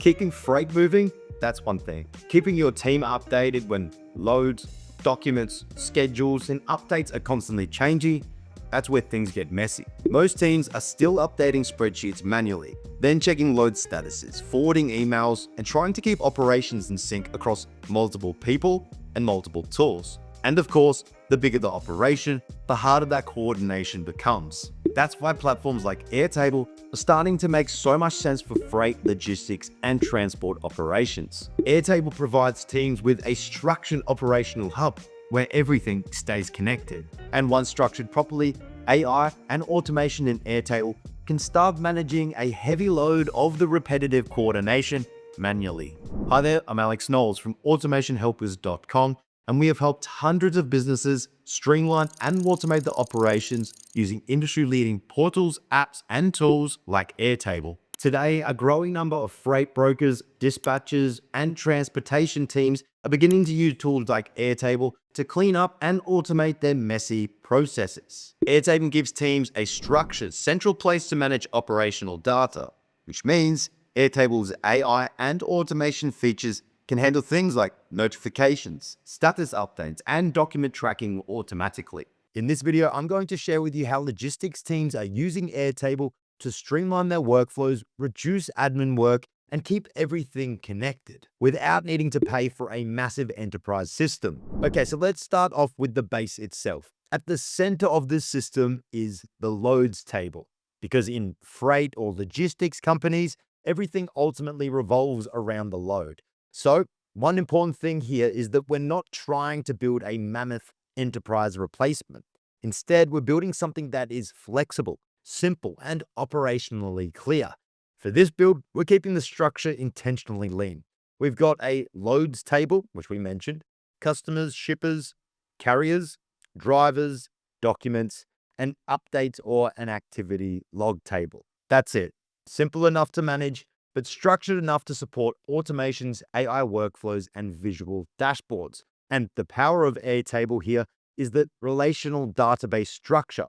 Keeping freight moving, that's one thing. Keeping your team updated when loads, documents, schedules, and updates are constantly changing, that's where things get messy. Most teams are still updating spreadsheets manually, then checking load statuses, forwarding emails, and trying to keep operations in sync across multiple people and multiple tools. And of course, the bigger the operation, the harder that coordination becomes. That's why platforms like Airtable are starting to make so much sense for freight, logistics, and transport operations. Airtable provides teams with a structured operational hub where everything stays connected. And once structured properly, AI and automation in Airtable can start managing a heavy load of the repetitive coordination manually. Hi there, I'm Alex Knowles from automationhelpers.com, and we have helped hundreds of businesses streamline and automate the operations using industry-leading portals, apps, and tools like Airtable. Today, a growing number of freight brokers, dispatchers, and transportation teams are beginning to use tools like Airtable to clean up and automate their messy processes. Airtable gives teams a structured, central place to manage operational data, which means Airtable's AI and automation features can handle things like notifications, status updates, and document tracking automatically. In this video, I'm going to share with you how logistics teams are using Airtable to streamline their workflows, reduce admin work, and keep everything connected without needing to pay for a massive enterprise system. Okay, so let's start off with the base itself. At the center of this system is the loads table, because in freight or logistics companies, everything ultimately revolves around the load. So one important thing here is that we're not trying to build a mammoth enterprise replacement. Instead, we're building something that is flexible, simple, and operationally clear. For this build, we're keeping the structure intentionally lean. We've got a loads table, which we mentioned, customers, shippers, carriers, drivers, documents, and updates or an activity log table. That's it. Simple enough to manage, but structured enough to support automations, AI workflows, and visual dashboards. And the power of Airtable here is the relational database structure,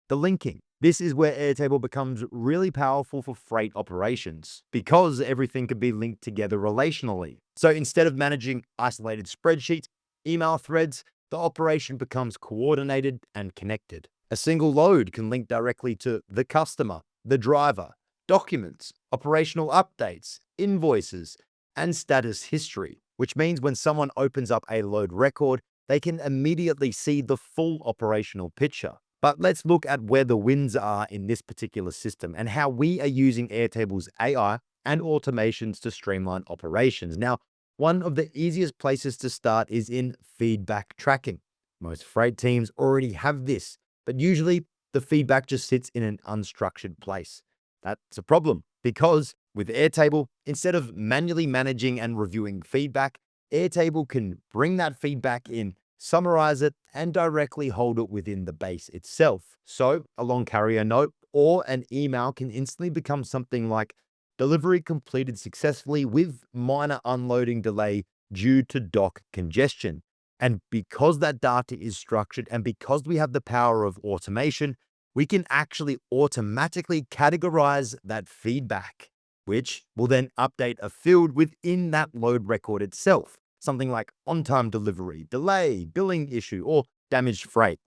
the linking. This is where Airtable becomes really powerful for freight operations because everything can be linked together relationally. So instead of managing isolated spreadsheets, email threads, the operation becomes coordinated and connected. A single load can link directly to the customer, the driver, documents, operational updates, invoices, and status history, which means when someone opens up a load record, they can immediately see the full operational picture. But let's look at where the wins are in this particular system and how we are using Airtable's AI and automations to streamline operations. Now, one of the easiest places to start is in feedback tracking. Most freight teams already have this, but usually the feedback just sits in an unstructured place. That's a problem because with Airtable, instead of manually managing and reviewing feedback, Airtable can bring that feedback in, summarize it, and directly hold it within the base itself. So a long carrier note or an email can instantly become something like delivery completed successfully with minor unloading delay due to dock congestion. And because that data is structured and because we have the power of automation, we can actually automatically categorize that feedback, which will then update a field within that load record itself. Something like on-time delivery, delay, billing issue, or damaged freight.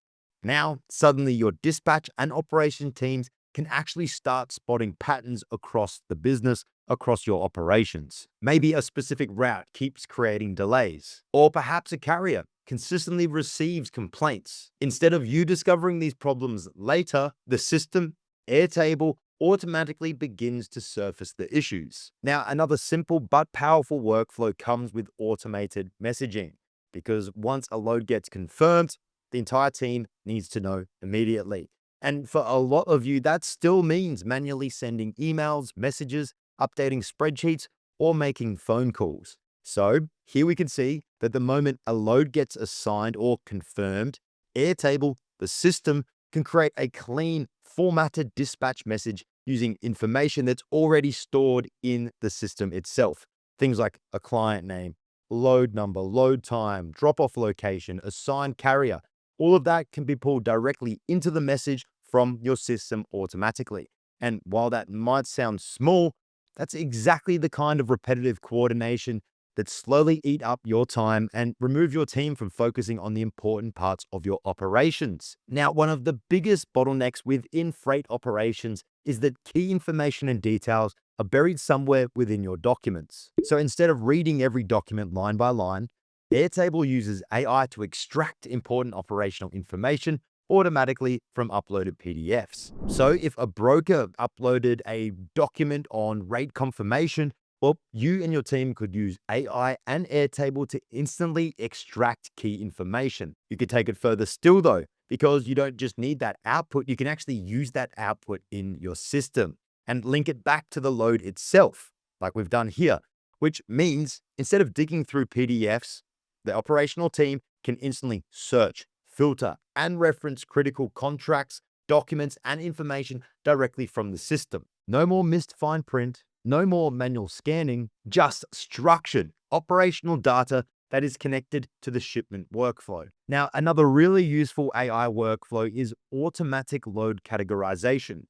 Now, suddenly your dispatch and operation teams can actually start spotting patterns across the business, across your operations. Maybe a specific route keeps creating delays, or perhaps a carrier consistently receives complaints. Instead of you discovering these problems later, the system, Airtable, automatically begins to surface the issues. Now, another simple but powerful workflow comes with automated messaging, because once a load gets confirmed, the entire team needs to know immediately. And for a lot of you, that still means manually sending emails, messages, updating spreadsheets, or making phone calls. So here we can see that the moment a load gets assigned or confirmed, Airtable, the system, can create a clean, formatted dispatch message using information that's already stored in the system itself. Things like a client name, load number, load time, drop-off location, assigned carrier. All of that can be pulled directly into the message from your system automatically. And while that might sound small, That's exactly the kind of repetitive coordination that slowly eat up your time and remove your team from focusing on the important parts of your operations. Now, one of the biggest bottlenecks within freight operations is that key information and details are buried somewhere within your documents. So instead of reading every document line by line, Airtable uses AI to extract important operational information automatically from uploaded PDFs. So if a broker uploaded a document on rate confirmation, well, you and your team could use AI and Airtable to instantly extract key information. You could take it further still though, because you don't just need that output, you can actually use that output in your system and link it back to the load itself, like we've done here, which means instead of digging through PDFs, the operational team can instantly search, filter, and reference critical contracts, documents, and information directly from the system. No more missed fine print, no more manual scanning, just structured operational data that is connected to the shipment workflow. Now, another really useful AI workflow is automatic load categorization,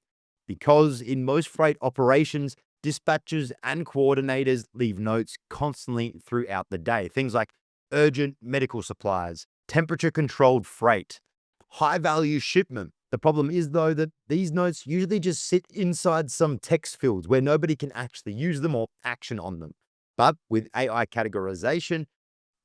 because in most freight operations, dispatchers and coordinators leave notes constantly throughout the day. Things like urgent medical supplies, temperature-controlled freight, high-value shipment. The problem is, though, that these notes usually just sit inside some text fields where nobody can actually use them or action on them. But with AI categorization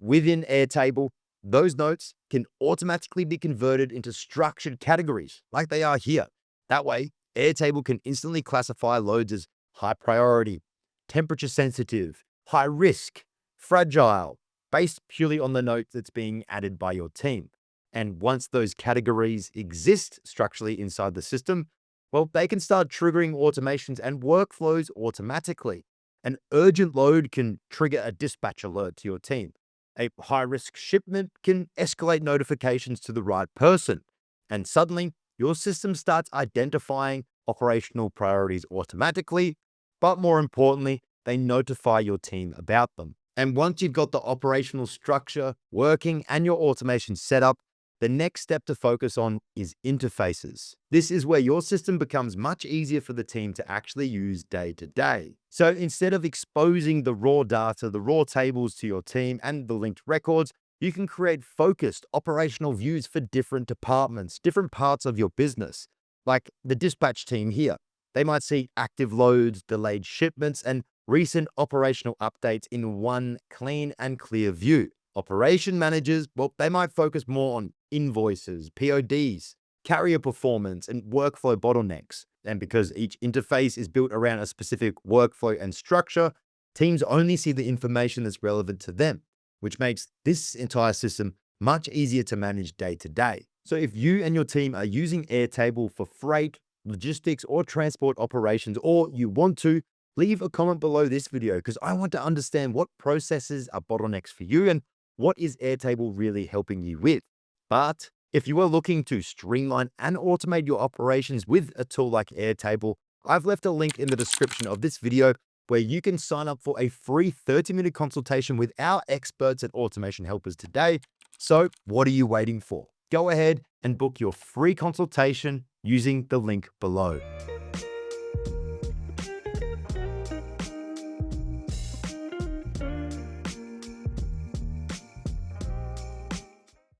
within Airtable, those notes can automatically be converted into structured categories like they are here. That way, Airtable can instantly classify loads as high priority, temperature sensitive, high risk, fragile, based purely on the note that's being added by your team. And once those categories exist structurally inside the system, well, they can start triggering automations and workflows automatically. An urgent load can trigger a dispatch alert to your team. A high-risk shipment can escalate notifications to the right person. And suddenly, your system starts identifying operational priorities automatically, but more importantly, they notify your team about them. And once you've got the operational structure working and your automation set up, the next step to focus on is interfaces. This is where your system becomes much easier for the team to actually use day to day. So instead of exposing the raw data, the raw tables to your team and the linked records, you can create focused operational views for different departments, different parts of your business. Like the dispatch team here, they might see active loads, delayed shipments, and recent operational updates in one clean and clear view. Operation managers, well, they might focus more on invoices, PODs, carrier performance, and workflow bottlenecks. And because each interface is built around a specific workflow and structure, teams only see the information that's relevant to them, which makes this entire system much easier to manage day to day. So if you and your team are using Airtable for freight, logistics, or transport operations, or you want to, leave a comment below this video because I want to understand what processes are bottlenecks for you and what is Airtable really helping you with. But if you are looking to streamline and automate your operations with a tool like Airtable, I've left a link in the description of this video where you can sign up for a free 30-minute consultation with our experts at Automation Helpers today. So what are you waiting for? Go ahead and book your free consultation using the link below.